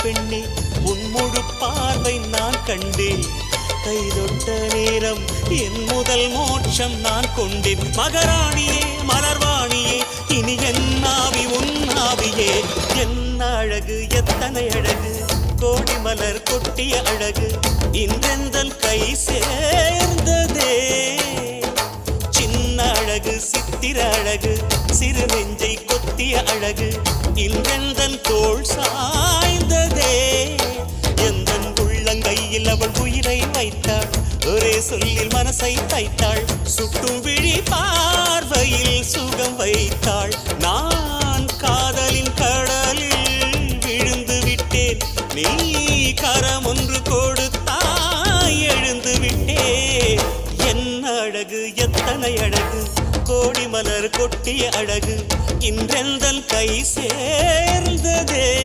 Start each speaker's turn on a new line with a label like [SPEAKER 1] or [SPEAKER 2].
[SPEAKER 1] பெண்ணே உன் முழு பார்வை நான் கண்டேன். கைதொட்ட நேரம் என் முதல் மோட்சம் நான் கொண்டேன். மகராணியே மலர்வாணியே இனி என் ஆவி உன் ஆவியே. என்ன அழகு எத்தனை அழகு கோடி மலர் கொட்டிய அழகு இன்றெந்தன் கை சேர்ந்ததே. சின்ன அழகு சித்திர அழகு சிறு நெஞ்சை கொத்திய அழகு இன்றெந்தன் தோள் சாய்ந்ததே. எந்தன் உள்ளங்கையில் அவள் உயிரை வைத்தாள். ஒரே சொல்லில் மனசை தைத்தாள். சுட்டும் விழி பார்வையில் சுகம் வைத்தாள். நான் காதலின் கடலில் விழுந்து விட்டேன். நீ கரம் ஒன்று கொடுத்தாய் எழுந்து விட்டேன். என்ன அழகு எத்தனை அழகு கோடி மலர் கொட்டிய அழகு இன்றெந்தன் கை சேர்ந்த